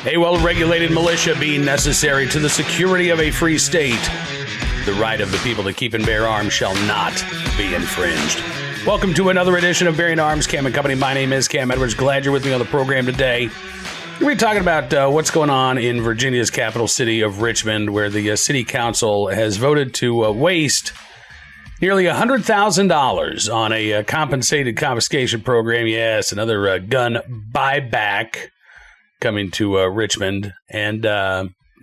A well-regulated militia being necessary to the security of a free state. The right of the people to keep and bear arms shall not be infringed. Welcome to another edition of Bearing Arms, Cam and Company. My name is Cam Edwards. Glad you're with me on the program today. We're talking about what's going on in Virginia's capital city of Richmond, where the city council has voted to waste nearly $100,000 on a compensated confiscation program. Yes, another gun buyback coming to Richmond. And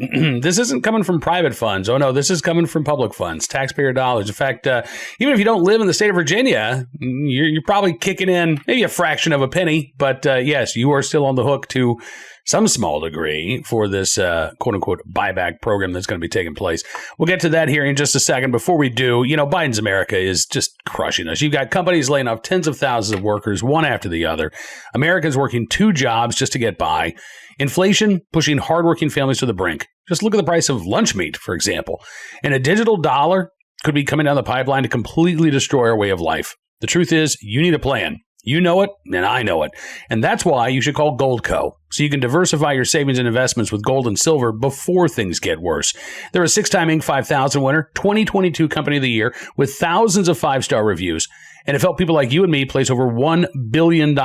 this isn't coming from private funds. Oh, no, this is coming from public funds, taxpayer dollars. In fact, even if you don't live in the state of Virginia, you're probably kicking in maybe a fraction of a penny. But yes, you are still on the hook to some small degree for this quote-unquote buyback program that's going to be taking place. We'll get to that here in just a second. Before we do, Biden's America is just crushing us. You've got companies laying off tens of thousands of workers, one after the other. Americans working two jobs just to get by. Inflation pushing hardworking families to the brink. Just look at the price of lunch meat, for example. And a digital dollar could be coming down the pipeline to completely destroy our way of life. The truth is, you need a plan. You know it, and I know it. And that's why you should call Goldco, so you can diversify your savings and investments with gold and silver before things get worse. They're a 6-time Inc. 5000 winner, 2022 Company of the Year, with thousands of 5-star reviews, and have helped people like you and me place over $1 billion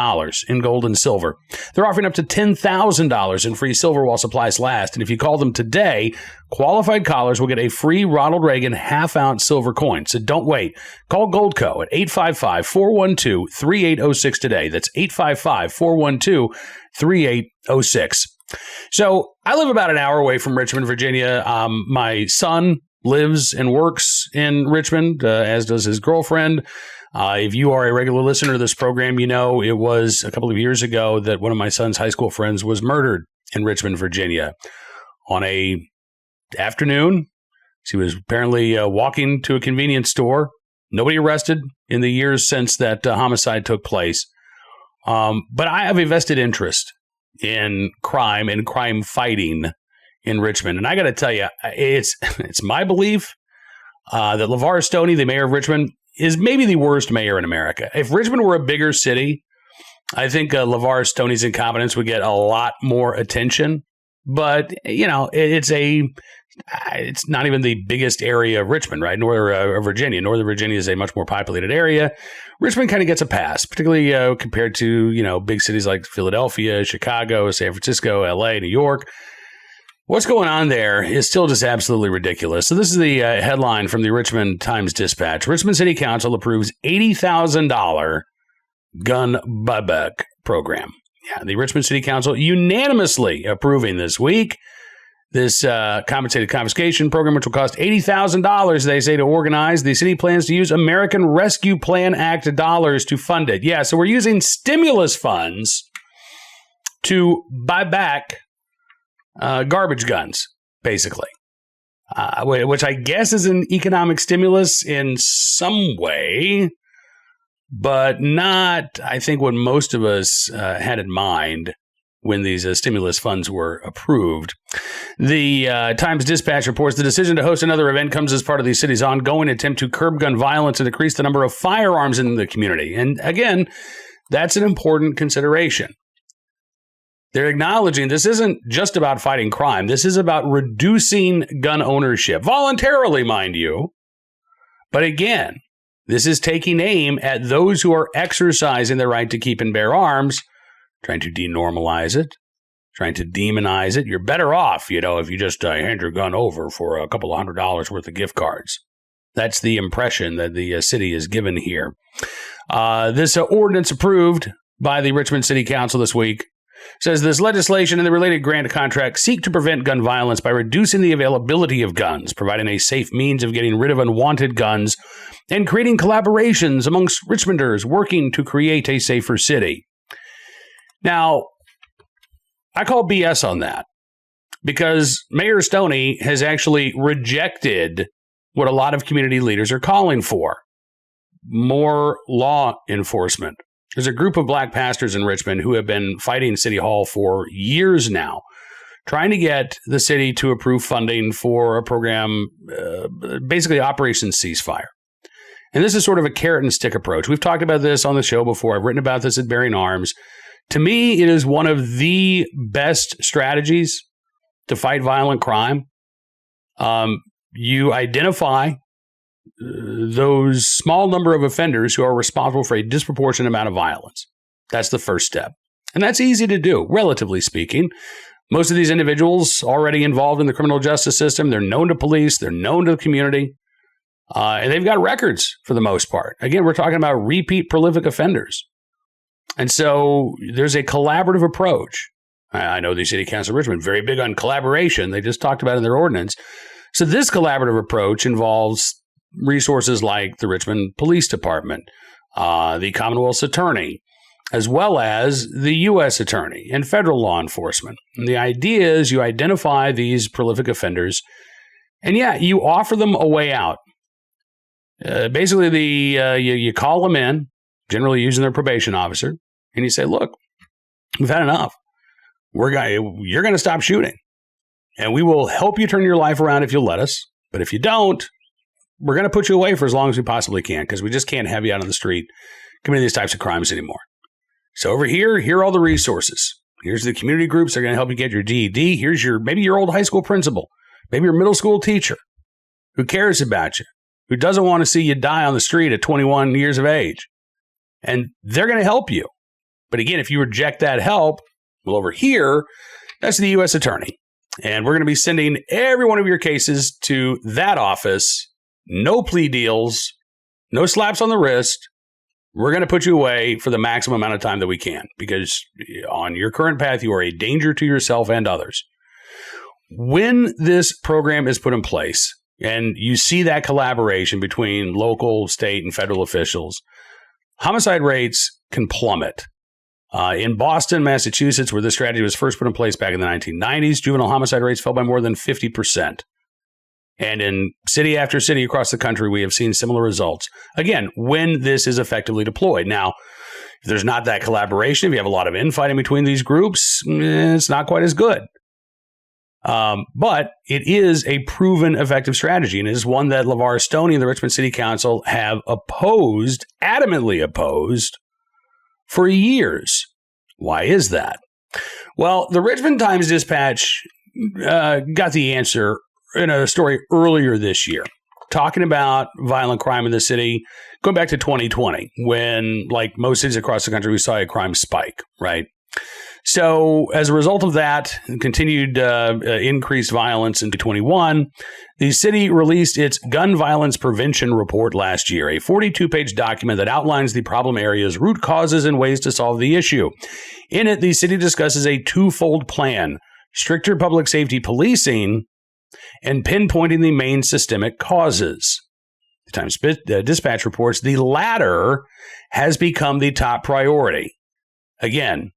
in gold and silver. They're offering up to $10,000 in free silver while supplies last, and if you call them today, qualified callers will get a free Ronald Reagan half-ounce silver coin. So don't wait. Call Goldco at 855-412-3806 today. That's 855-412-3806. So I live about an hour away from Richmond, Virginia. My son lives and works in Richmond, as does his girlfriend. If you are a regular listener to this program, you know it was a couple of years ago that one of my son's high school friends was murdered in Richmond, Virginia on a afternoon. She was apparently walking to a convenience store. Nobody arrested in the years since that homicide took place. But I have a vested interest in crime and crime fighting in Richmond. And I got to tell you, it's my belief that LeVar Stoney, the mayor of Richmond, is maybe the worst mayor in America. If Richmond were a bigger city, I think LeVar Stoney's incompetence would get a lot more attention. But, it's not even the biggest area of Richmond, right? Virginia. Northern Virginia is a much more populated area. Richmond kind of gets a pass, particularly compared to, big cities like Philadelphia, Chicago, San Francisco, LA, New York. What's going on there is still just absolutely ridiculous. So this is the headline from the Richmond Times-Dispatch. Richmond City Council approves $80,000 gun buyback program. Yeah, the Richmond City Council unanimously approving this week this compensated confiscation program, which will cost $80,000, they say, to organize. The city plans to use American Rescue Plan Act dollars to fund it. Yeah, so we're using stimulus funds to buy back garbage guns, basically, which I guess is an economic stimulus in some way, but not, I think, what most of us had in mind when these stimulus funds were approved. The Times-Dispatch reports the decision to host another event comes as part of the city's ongoing attempt to curb gun violence and decrease the number of firearms in the community. And again, that's an important consideration. They're acknowledging this isn't just about fighting crime. This is about reducing gun ownership, voluntarily, mind you. But again, this is taking aim at those who are exercising their right to keep and bear arms, trying to denormalize it, trying to demonize it. You're better off, if you just hand your gun over for a couple of $100 worth of gift cards. That's the impression that the city is given here. This ordinance approved by the Richmond City Council this week says this legislation and the related grant contract seek to prevent gun violence by reducing the availability of guns, providing a safe means of getting rid of unwanted guns, and creating collaborations amongst Richmonders working to create a safer city. Now, I call BS on that because Mayor Stoney has actually rejected what a lot of community leaders are calling for: more law enforcement. There's a group of black pastors in Richmond who have been fighting City Hall for years now, trying to get the city to approve funding for a program, basically Operation Ceasefire. And this is sort of a carrot and stick approach. We've talked about this on the show before. I've written about this at Bearing Arms. To me, it is one of the best strategies to fight violent crime. You identify those small number of offenders who are responsible for a disproportionate amount of violence. That's the first step. And that's easy to do, relatively speaking. Most of these individuals already involved in the criminal justice system, they're known to police, they're known to the community, and they've got records for the most part. Again, we're talking about repeat prolific offenders. And so there's a collaborative approach. I know the City Council of Richmond, very big on collaboration. They just talked about it in their ordinance. So this collaborative approach involves resources like the Richmond Police Department, the Commonwealth's Attorney, as well as the U.S. Attorney and federal law enforcement. And the idea is you identify these prolific offenders, and you offer them a way out. Basically, you call them in, generally using their probation officer, and you say, look, we've had enough. You're going to stop shooting, and we will help you turn your life around if you'll let us. But if you don't, we're going to put you away for as long as we possibly can, because we just can't have you out on the street committing these types of crimes anymore. So over here are all the resources. Here's the community groups that are going to help you get your GED. Here's maybe your old high school principal, maybe your middle school teacher who cares about you, who doesn't want to see you die on the street at 21 years of age. And they're going to help you. But again, if you reject that help, well, over here, that's the U.S. Attorney. And we're going to be sending every one of your cases to that office. No plea deals, no slaps on the wrist. We're going to put you away for the maximum amount of time that we can, because on your current path, you are a danger to yourself and others. When this program is put in place and you see that collaboration between local, state, and federal officials, homicide rates can plummet. In Boston, Massachusetts, where this strategy was first put in place back in the 1990s, juvenile homicide rates fell by more than 50%. And in city after city across the country, we have seen similar results. Again, when this is effectively deployed. Now, if there's not that collaboration, if you have a lot of infighting between these groups, it's not quite as good. But it is a proven effective strategy, and it is one that LeVar Stoney and the Richmond City Council have adamantly opposed for years. Why is that? Well, the Richmond Times-Dispatch got the answer in a story earlier this year, talking about violent crime in the city, going back to 2020, when, like most cities across the country, we saw a crime spike, right? So as a result of that, continued increased violence in 2021, the city released its Gun Violence Prevention Report last year, a 42-page document that outlines the problem areas, root causes, and ways to solve the issue. In it, the city discusses a twofold plan: stricter public safety policing and pinpointing the main systemic causes. The Times-Dispatch reports the latter has become the top priority. Again,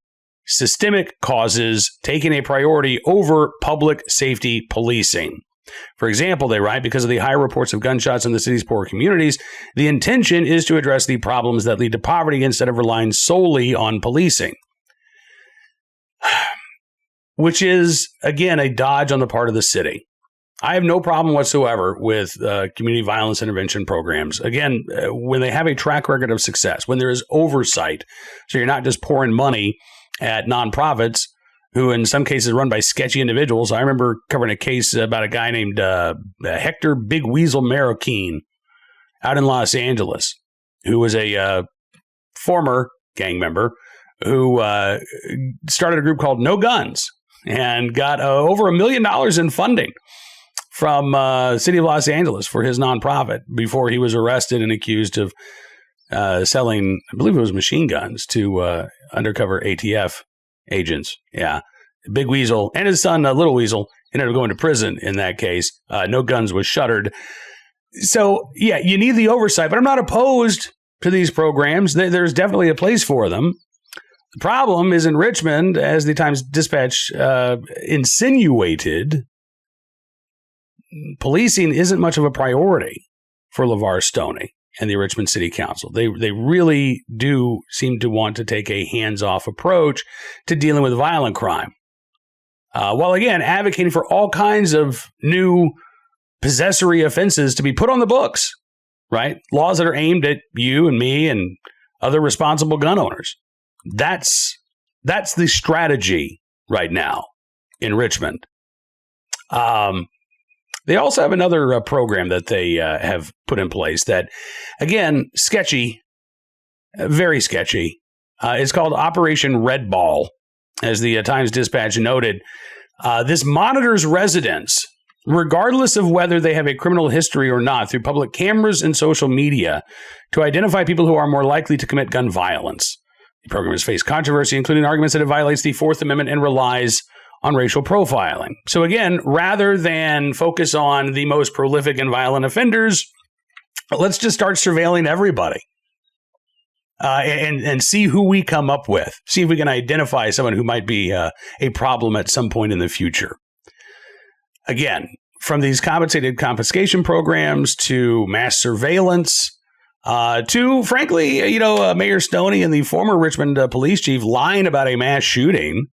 systemic causes taking a priority over public safety policing. For example, they write, because of the high reports of gunshots in the city's poor communities, the intention is to address the problems that lead to poverty instead of relying solely on policing. Which is, again, a dodge on the part of the city. I have no problem whatsoever with community violence intervention programs. Again, when they have a track record of success, when there is oversight, so you're not just pouring money at nonprofits who in some cases run by sketchy individuals. I remember covering a case about a guy named Hector Big Weasel Marroquin out in Los Angeles, who was a former gang member who started a group called No Guns and got over $1 million in funding from the city of Los Angeles for his nonprofit before he was arrested and accused of selling, I believe it was machine guns to undercover ATF agents. Yeah. Big Weasel and his son, Little Weasel, ended up going to prison in that case. No Guns was shuttered. So, yeah, you need the oversight, but I'm not opposed to these programs. There's definitely a place for them. The problem is in Richmond, as the Times-Dispatch insinuated, policing isn't much of a priority for LeVar Stoney and the Richmond City Council. They really do seem to want to take a hands-off approach to dealing with violent crime. While, again, advocating for all kinds of new possessory offenses to be put on the books, right? Laws that are aimed at you and me and other responsible gun owners. That's That's the strategy right now in Richmond. They also have another program that they have put in place that, again, sketchy, very sketchy. It's called Operation Red Ball, as the Times Dispatch noted. This monitors residents, regardless of whether they have a criminal history or not, through public cameras and social media to identify people who are more likely to commit gun violence. The program has faced controversy, including arguments that it violates the Fourth Amendment and relies on racial profiling. So again, rather than focus on the most prolific and violent offenders, let's just start surveilling everybody and see who we come up with. See if we can identify someone who might be a problem at some point in the future. Again, from these compensated confiscation programs to mass surveillance, to, frankly, Mayor Stoney and the former Richmond police chief lying about a mass shooting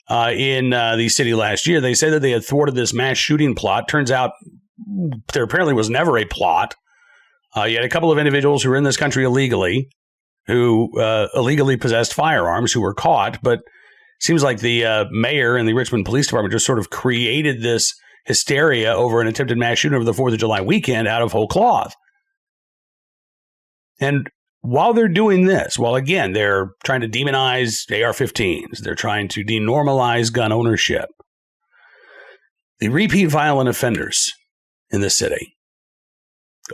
in the city last year. They say that they had thwarted this mass shooting plot. Turns out there apparently was never a plot. You had a couple of individuals who were in this country illegally, who illegally possessed firearms, who were caught. But it seems like the mayor and the Richmond Police Department just sort of created this hysteria over an attempted mass shooting over the 4th of July weekend out of whole cloth. And while they're doing this, while again, they're trying to demonize AR-15s, they're trying to denormalize gun ownership, the repeat violent offenders in the city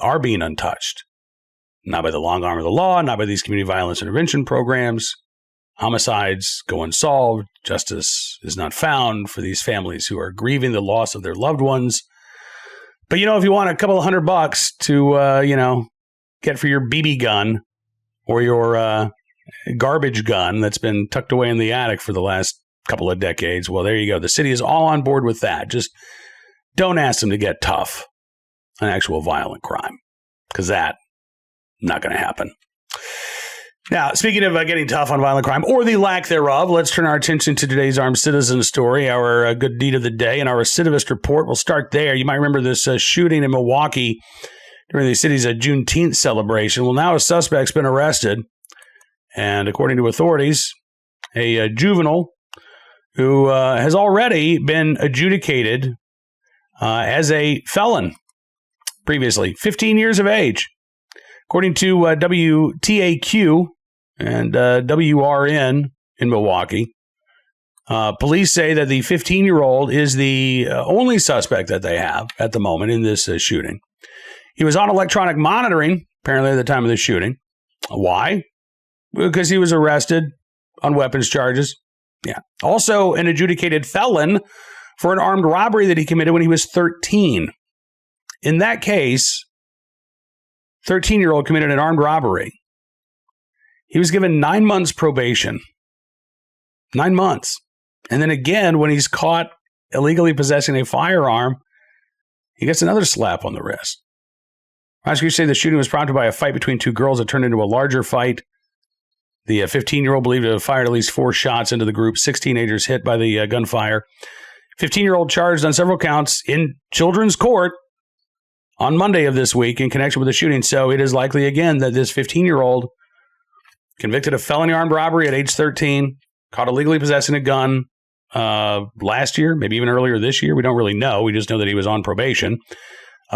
are being untouched. Not by the long arm of the law, not by these community violence intervention programs. Homicides go unsolved. Justice is not found for these families who are grieving the loss of their loved ones. But, if you want a couple of $100 to, get for your BB gun or your garbage gun that's been tucked away in the attic for the last couple of decades, well, there you go. The city is all on board with that. Just don't ask them to get tough on actual violent crime, because that's not going to happen. Now, speaking of getting tough on violent crime, or the lack thereof, let's turn our attention to today's armed citizen story, our good deed of the day, and our recidivist report. We'll start there. You might remember this shooting in Milwaukee during the city's Juneteenth celebration. Well, now a suspect's been arrested, and according to authorities, a juvenile who has already been adjudicated as a felon previously, 15 years of age. According to WTAQ and WRN in Milwaukee, police say that the 15-year-old is the only suspect that they have at the moment in this shooting. He was on electronic monitoring, apparently, at the time of the shooting. Why? Because he was arrested on weapons charges. Yeah. Also, an adjudicated felon for an armed robbery that he committed when he was 13. In that case, 13-year-old committed an armed robbery. He was given 9 months probation. 9 months. And then again, when he's caught illegally possessing a firearm, he gets another slap on the wrist. Prosecutors say the shooting was prompted by a fight between two girls that turned into a larger fight. The 15-year-old believed to have fired at least 4 shots into the group. 6 teenagers hit by the gunfire. 15-year-old charged on several counts in children's court on Monday of this week in connection with the shooting. So it is likely, again, that this 15-year-old convicted of felony armed robbery at age 13, caught illegally possessing a gun last year, maybe even earlier this year. We don't really know. We just know that he was on probation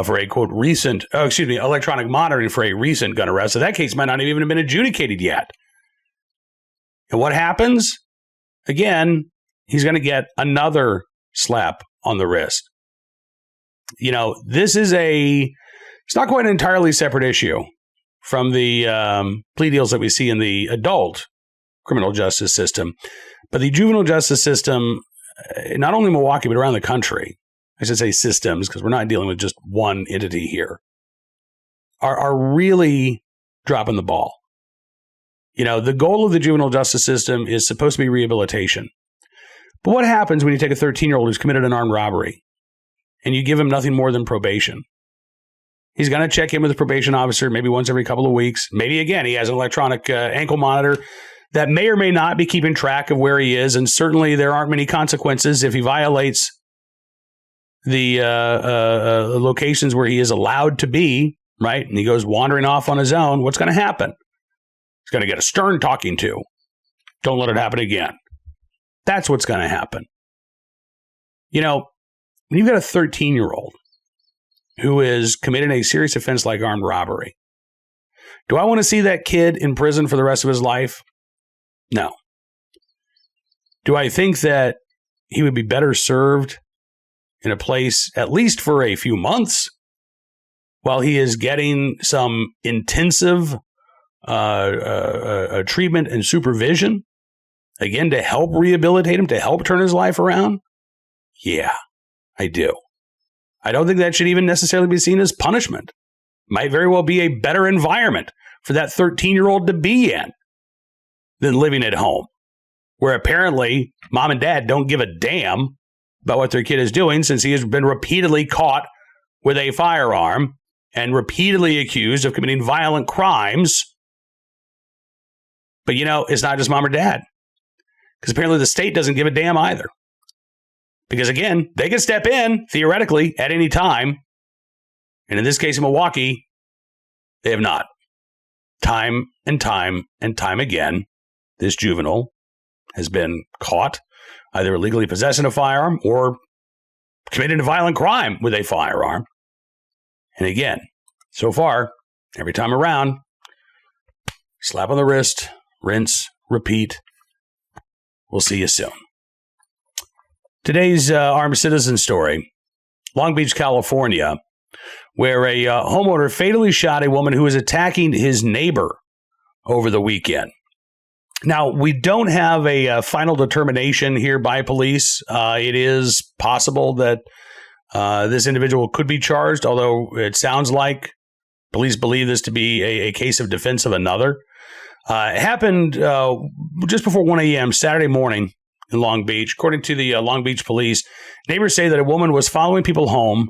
for a, quote, electronic monitoring for a recent gun arrest. So that case might not even have been adjudicated yet. And what happens? Again, he's going to get another slap on the wrist. This is it's not quite an entirely separate issue from the plea deals that we see in the adult criminal justice system. But the juvenile justice system, not only Milwaukee, but around the country, I should say systems, because we're not dealing with just one entity here, are really dropping the ball. The goal of the juvenile justice system is supposed to be rehabilitation. But what happens when you take a 13-year-old who's committed an armed robbery and you give him nothing more than probation? He's going to check in with his probation officer maybe once every couple of weeks. Maybe, again, he has an electronic ankle monitor that may or may not be keeping track of where he is. And certainly there aren't many consequences if he violates the locations where he is allowed to be, right? And he goes wandering off on his own. What's going to happen? He's going to get a stern talking to. Don't let it happen again. That's what's going to happen. You know, when you've got a 13-year-old who is committing a serious offense like armed robbery, do I want to see that kid in prison for the rest of his life? No. Do I think that he would be better served in a place, at least for a few months, while he is getting some intensive treatment and supervision, again, to help rehabilitate him, to help turn his life around? Yeah, I do. I don't think that should even necessarily be seen as punishment. Might very well be a better environment for that 13-year-old to be in than living at home, where apparently mom and dad don't give a damn about what their kid is doing, since he has been repeatedly caught with a firearm and repeatedly accused of committing violent crimes. But, you know, it's not just mom or dad, because apparently the state doesn't give a damn either. Because, again, they can step in, theoretically, at any time. And in this case in Milwaukee, they have not. Time and time and time again, this juvenile has been caught either illegally possessing a firearm or committing a violent crime with a firearm. And again, so far, every time around, slap on the wrist, rinse, repeat. We'll see you soon. Today's armed citizen story, Long Beach, California, where a homeowner fatally shot a woman who was attacking his neighbor over the weekend. Now, we don't have a final determination here by police. It is possible that this individual could be charged, although it sounds like police believe this to be a case of defense of another. It happened just before 1 a.m. Saturday morning in Long Beach. According to the Long Beach police, neighbors say that a woman was following people home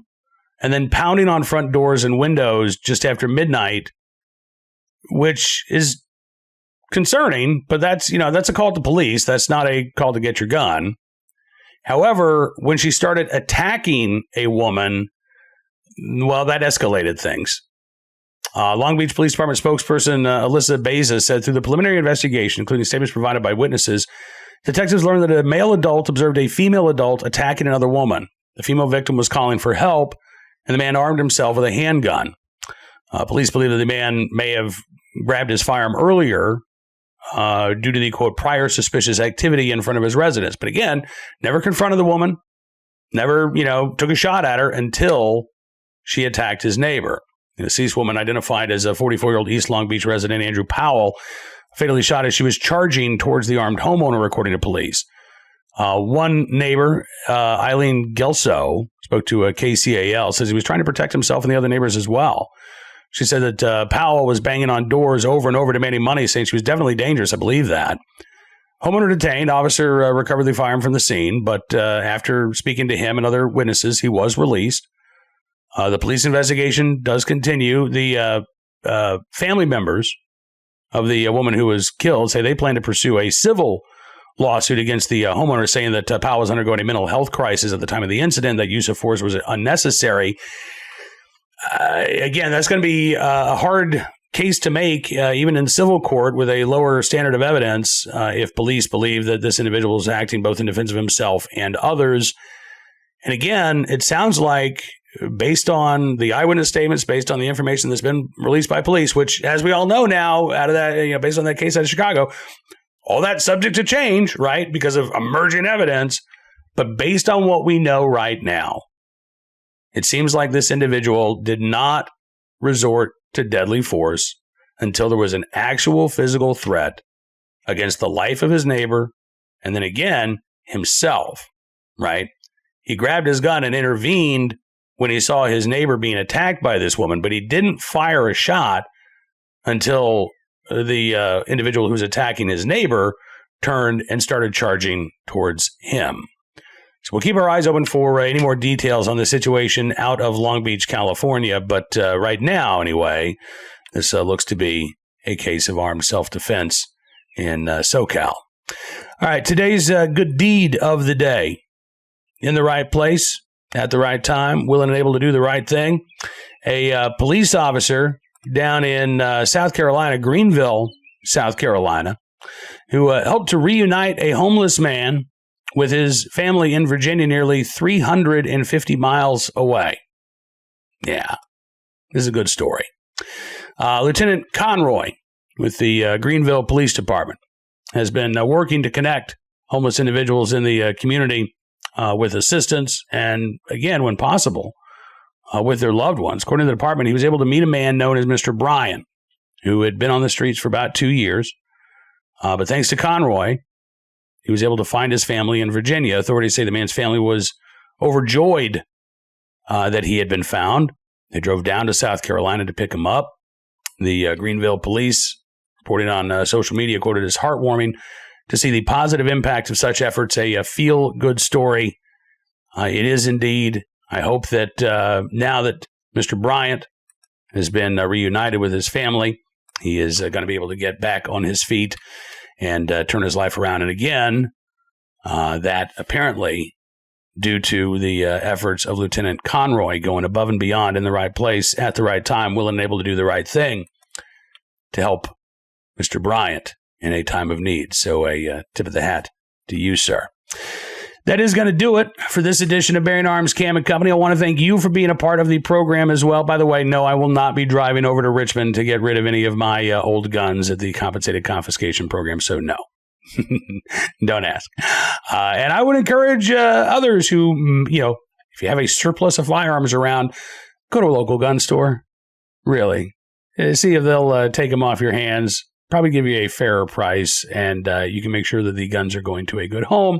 and then pounding on front doors and windows just after midnight, which is concerning, but that's a call to police. That's not a call to get your gun. However, when she started attacking a woman, well, that escalated things. Long Beach Police Department spokesperson Alyssa Beza said through the preliminary investigation, including statements provided by witnesses, detectives learned that a male adult observed a female adult attacking another woman. The female victim was calling for help, and the man armed himself with a handgun. Police believe that the man may have grabbed his firearm earlier due to the, quote, prior suspicious activity in front of his residence. But again, never confronted the woman, never, took a shot at her until she attacked his neighbor. The deceased woman, identified as a 44-year-old East Long Beach resident, Andrew Powell, fatally shot as she was charging towards the armed homeowner, according to police. One neighbor, Eileen Gelso, spoke to KCAL, says he was trying to protect himself and the other neighbors as well. She said that Powell was banging on doors over and over, demanding money, saying she was definitely dangerous. I believe that. Homeowner detained. Officer recovered the firearm from the scene, but after speaking to him and other witnesses, he was released. The police investigation does continue. The family members of the woman who was killed say they plan to pursue a civil lawsuit against the homeowner, saying that Powell was undergoing a mental health crisis at the time of the incident, that use of force was unnecessary. Again, that's going to be a hard case to make, even in civil court with a lower standard of evidence, if police believe that this individual is acting both in defense of himself and others. And again, it sounds like, based on the eyewitness statements, based on the information that's been released by police, which, as we all know now, out of that, based on that case out of Chicago, all that's subject to change, right, because of emerging evidence. But based on what we know right now, it seems like this individual did not resort to deadly force until there was an actual physical threat against the life of his neighbor, and then again, himself, right? He grabbed his gun and intervened when he saw his neighbor being attacked by this woman, but he didn't fire a shot until the individual who's attacking his neighbor turned and started charging towards him. So we'll keep our eyes open for any more details on the situation out of Long Beach, California. But right now, anyway, this looks to be a case of armed self-defense in SoCal. All right, today's good deed of the day. In the right place, at the right time, willing and able to do the right thing. A police officer down in South Carolina, Greenville, South Carolina, who helped to reunite a homeless man with his family in Virginia nearly 350 miles away. Yeah, this is a good story. Lieutenant Conroy with the Greenville Police Department has been working to connect homeless individuals in the community with assistance and, again, when possible, with their loved ones. According to the department, he was able to meet a man known as Mr. Bryan, who had been on the streets for about 2 years. But thanks to Conroy, he was able to find his family in Virginia. Authorities say the man's family was overjoyed that he had been found. They drove down to South Carolina to pick him up. The Greenville police, reporting on social media, quoted as heartwarming to see the positive impact of such efforts, a feel-good story. It is indeed. I hope that now that Mr. Bryant has been reunited with his family, he is going to be able to get back on his feet and turn his life around. And again, that apparently, due to the efforts of Lieutenant Conroy going above and beyond in the right place at the right time, willing and able to do the right thing to help Mr. Bryant in a time of need. So a tip of the hat to you, sir. That is going to do it for this edition of Bearing Arms Cam & Company. I want to thank you for being a part of the program as well. By the way, no, I will not be driving over to Richmond to get rid of any of my old guns at the compensated confiscation program, so no. Don't ask. And I would encourage others who, if you have a surplus of firearms around, go to a local gun store. Really. See if they'll take them off your hands. Probably give you a fairer price, and you can make sure that the guns are going to a good home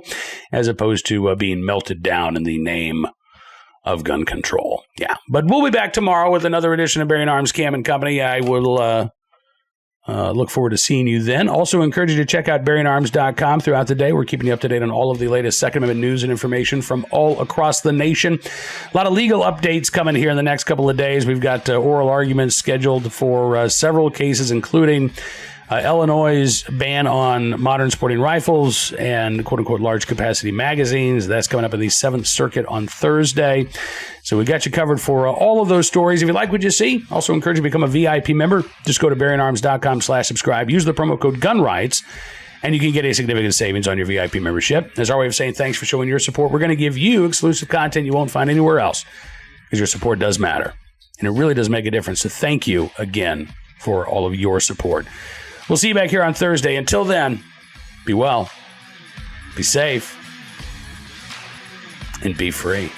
as opposed to being melted down in the name of gun control. Yeah, but we'll be back tomorrow with another edition of Bearing Arms Cam & Company. I will look forward to seeing you then. Also encourage you to check out bearingarms.com throughout the day. We're keeping you up to date on all of the latest Second Amendment news and information from all across the nation. A lot of legal updates coming here in the next couple of days. We've got oral arguments scheduled for several cases, including Illinois' ban on modern sporting rifles and quote-unquote large capacity magazines. That's coming up in the 7th Circuit on Thursday. So we got you covered for all of those stories. If you like what you see, also encourage you to become a VIP member. Just go to bearingarms.com/subscribe. Use the promo code GUNRIGHTS, and you can get a significant savings on your VIP membership. As our way of saying thanks for showing your support, we're going to give you exclusive content you won't find anywhere else, because your support does matter, and it really does make a difference. So thank you again for all of your support. We'll see you back here on Thursday. Until then, be well, be safe, and be free.